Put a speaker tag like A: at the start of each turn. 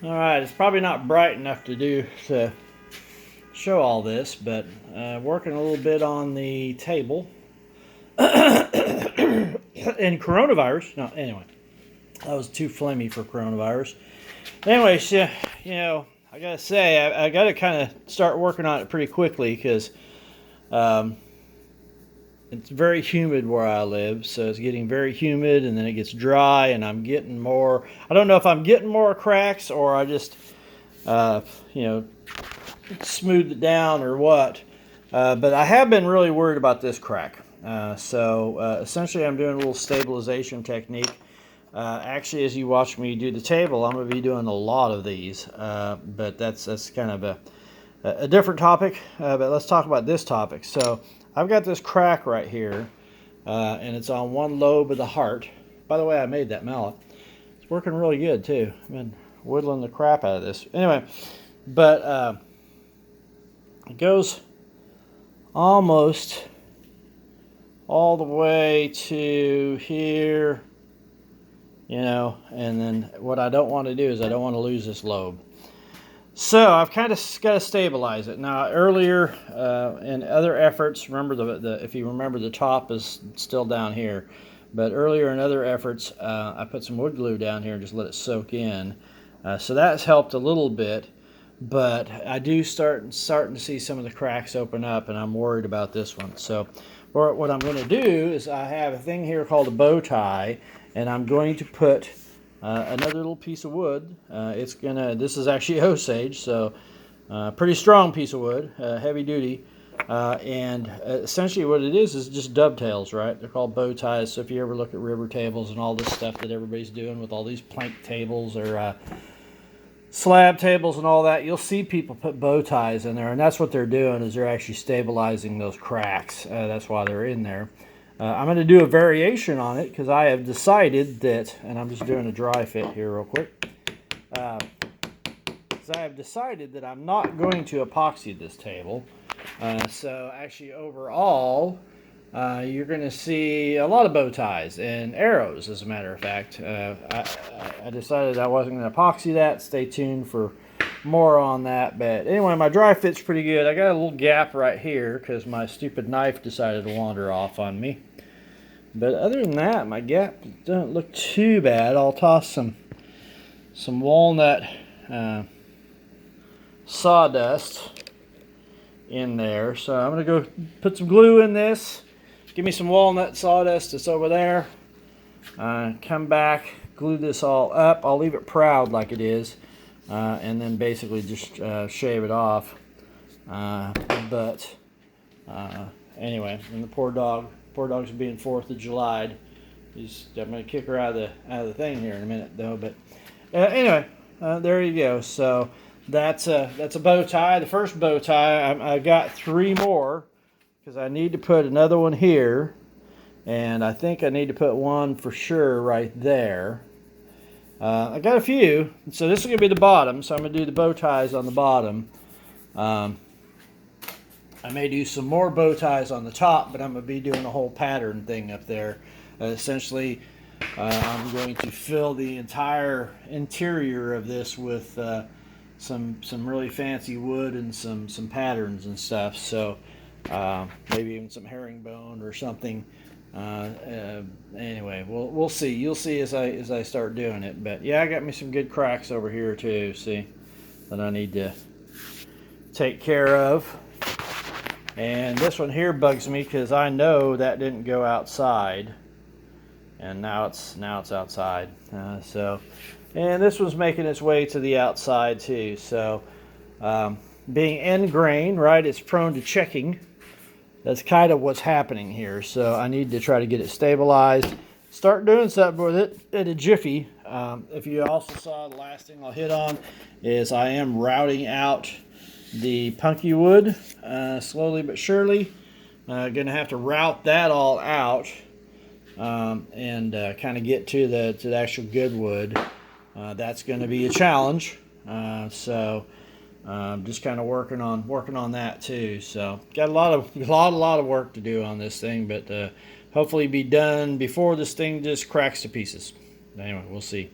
A: All right, it's probably not bright enough to show all this, but working a little bit on the table and coronavirus. No, anyway, that was too flamey for coronavirus. Anyways, yeah, I gotta say, I gotta kind of start working on it pretty quickly because um, it's very humid where I live, so it's getting very humid, and then it gets dry, and I'm getting more. I don't know if I'm getting more cracks or I just, uh, you know, smoothed it down or what. But I have been really worried about this crack. So essentially, I'm doing a little stabilization technique. Actually, as you watch me do the table, I'm going to be doing a lot of these. But that's kind of a different topic. But let's talk about this topic. So I've got this crack right here, and it's on one lobe of the heart. By the way, I made that mallet. It's working really good too. I've been whittling the crap out of this. Anyway, but it goes almost all the way to here, and then what I don't want to do is I don't want to lose this lobe. So I've kind of got to stabilize it. Now earlier in other efforts, remember if you remember, the top is still down here, but earlier in other efforts I put some wood glue down here and just let it soak in. So that's helped a little bit, but I do starting to see some of the cracks open up, and I'm worried about this one. So what I'm going to do is I have a thing here called a bow tie, and I'm going to put another little piece of wood. This is actually Osage, so pretty strong piece of wood, heavy duty. And essentially what it is just dovetails, right? They're called bow ties. So if you ever look at river tables and all this stuff that everybody's doing with all these plank tables or slab tables and all that, you'll see people put bow ties in there, and that's what they're doing, is they're actually stabilizing those cracks. That's why they're in there. I'm going to do a variation on it because I have decided that, and I'm just doing a dry fit here real quick, because I have decided that I'm not going to epoxy this table. So actually overall, you're going to see a lot of bow ties and arrows, as a matter of fact. I decided I wasn't going to epoxy that. Stay tuned for more on that. But anyway, my dry fit's pretty good. I got a little gap right here because my stupid knife decided to wander off on me. But other than that, my gap doesn't look too bad. I'll toss some walnut sawdust in there. So I'm going to go put some glue in this. Give me some walnut sawdust that's over there. Come back, glue this all up. I'll leave it proud like it is, and then basically just shave it off. Anyway, and the poor dog's being 4th of July. I'm going to kick her out of the thing here in a minute though. But anyway, there you go. So that's a bow tie. The first bow tie. I got 3 more because I need to put another one here, and I think I need to put one for sure right there. I got a few, so this is going to be the bottom. So I'm going to do the bow ties on the bottom. I may do some more bow ties on the top, but I'm going to be doing a whole pattern thing up there. Essentially, I'm going to fill the entire interior of this with some really fancy wood and some patterns and stuff. So maybe even some herringbone or something. Anyway, we'll see. You'll see as I start doing it. But yeah, I got me some good cracks over here too. See, that I need to take care of. And this one here bugs me because I know that didn't go outside, and now it's outside. And this one's making its way to the outside too. So being end grain, right, it's prone to checking. That's kind of what's happening here. So I need to try to get it stabilized. Start doing something with it in a jiffy. If you also saw, the last thing I'll hit on is I am routing out the punky wood slowly but surely. Gonna have to route that all out and kind of get to the actual good wood. That's going to be a challenge. So just kind of working on that too. So got a lot of work to do on this thing, but hopefully be done before this thing just cracks to pieces. Anyway, we'll see.